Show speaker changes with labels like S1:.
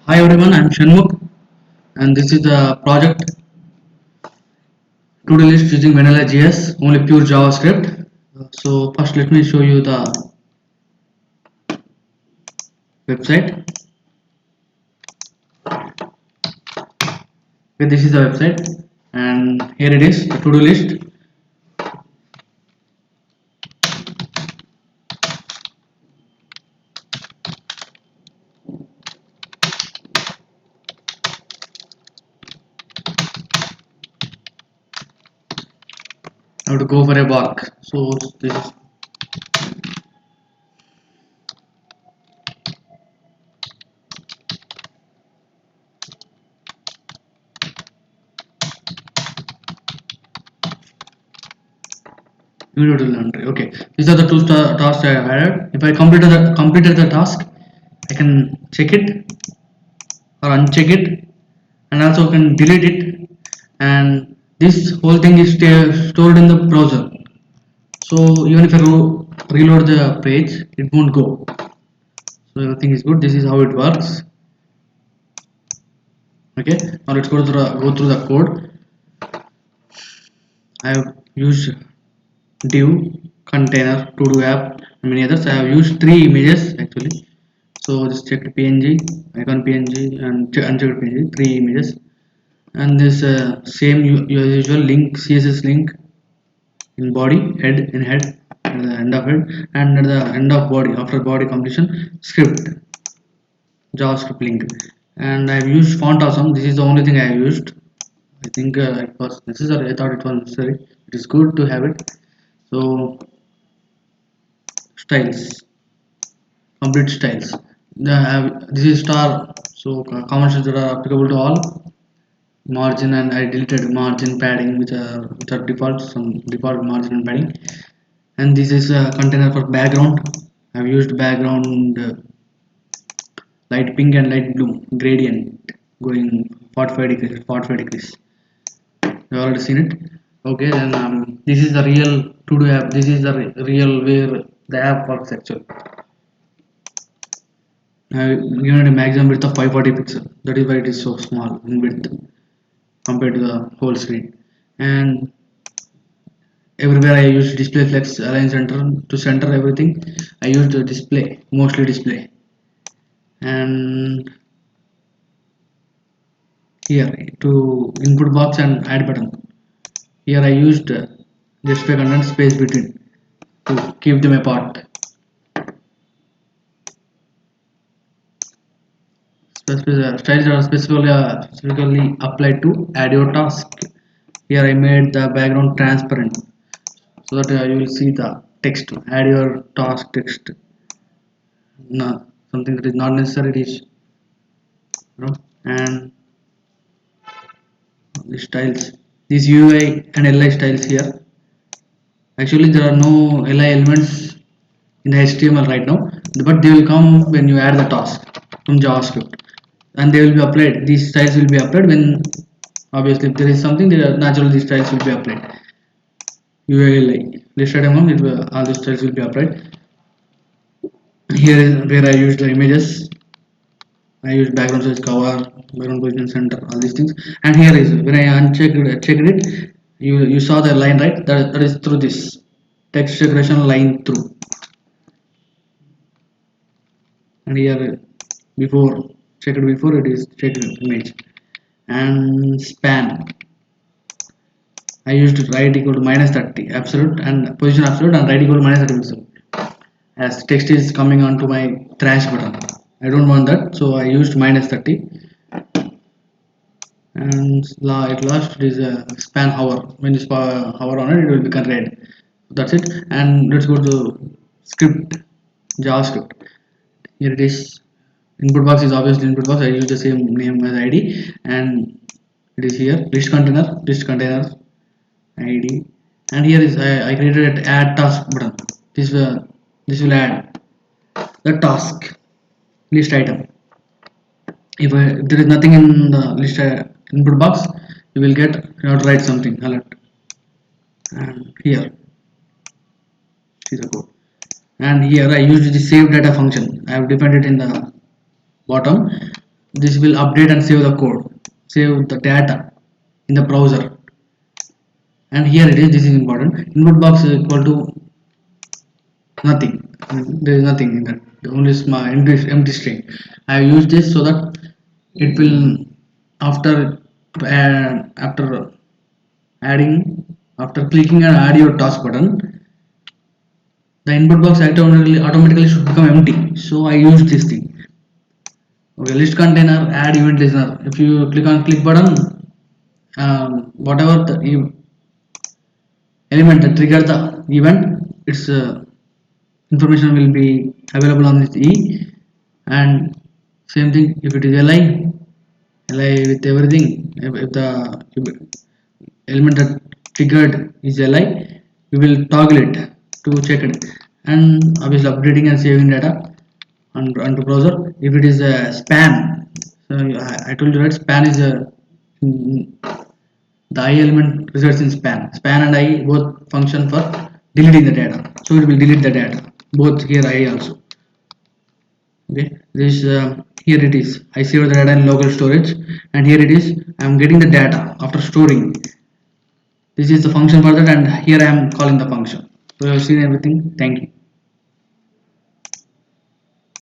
S1: Hi everyone, I'm Shanmugh and this is the project to do list using vanilla JS, only pure JavaScript. So first let me show you the website. Okay, this is the website and here it is, the to-do list. I have to go for a walk. So this is individual laundry. Okay, these are the two tasks I have added. If I completed the task, I can check it or uncheck it and also can delete it, and this whole thing is stored in the browser, so even if I reload the page it won't go. So everything is good. This is how it works. Okay, now let's go through the code. I have used div, container, to do app and many others. I have used three images actually. So this checked png, icon png and unchecked png, three images. And this same usual link, css link in body, head, in head, at the end of head, and at the end of body, after body completion, script, JavaScript link. And I've used font awesome. This is the only thing I have used. I think it was necessary. I thought it was necessary. It is good to have it. So styles, complete styles. This is star. So comments that are applicable to all. Margin, and I deleted margin padding, which are default, some default margin and padding. And this is a container for background. I've used background light pink and light blue gradient going 45 degrees. You already seen it. Okay, then this is the real to do app. This is the real where the app works actually. I've given it a maximum width of 540 pixel. That is why it is so small in width compared to the whole screen. And everywhere I use display flex align center to center everything. I use the display, mostly display. And here to input box and add button, here I used display content space between to keep them apart. Styles are specifically applied to add your task. Here I made the background transparent so that you will see the text, add your task text. No, something that is not necessary, it is, and the styles, these UI and li styles here. Actually there are no li elements in the html right now, but they will come when you add the task from javascript, and they will be applied, these styles will be applied when, obviously if there is something there, naturally these styles will be applied. UI li listed among it will, all the styles will be applied. Here is where I use the images. I use background size, cover, background position, center, all these things. And here is when I checked it, you saw the line, right? That is through this text decoration line through. And here before before, it is checked image. And span, I used right equal to minus 30 absolute, and position absolute, and right equal to minus 30 pixel. As text is coming onto my trash button, I don't want that, so I used minus 30. And at last it is a span hover. When you hover on it, it will become red. That's it. And let's go to script, javascript. Here it is. Input box is obviously input box. I use the same name as id, and it is here list container id. And here is I created an add task button. This will add the task list item. If there is nothing in the list input box, you will get, you have to write something alert. And here is the code. And here I used the save data function. I have defined it in the bottom. this will update and save the code, save the data in the browser. And here it is, this is important. Input box is equal to nothing. There is nothing in that, only small empty string. I have used this so that it will, after after adding, after clicking and add your task button, the input box automatically should become empty. So I use this thing. Okay, list container, add event listener. If you click on click button, whatever the element that trigger the event, its information will be available on this E. And same thing if it is li with everything. If the element that triggered is li, we will toggle it to check it, and obviously updating and saving data onto browser. If it is a span, so I told you, right, span is a, the I element results in span. Span and I both function for deleting the data, so it will delete the data. Both here I also. Okay, this here it is. I saved the data in local storage, and here it is. I am getting the data after storing. This is the function for that, and here I am calling the function. So you have seen everything. Thank you.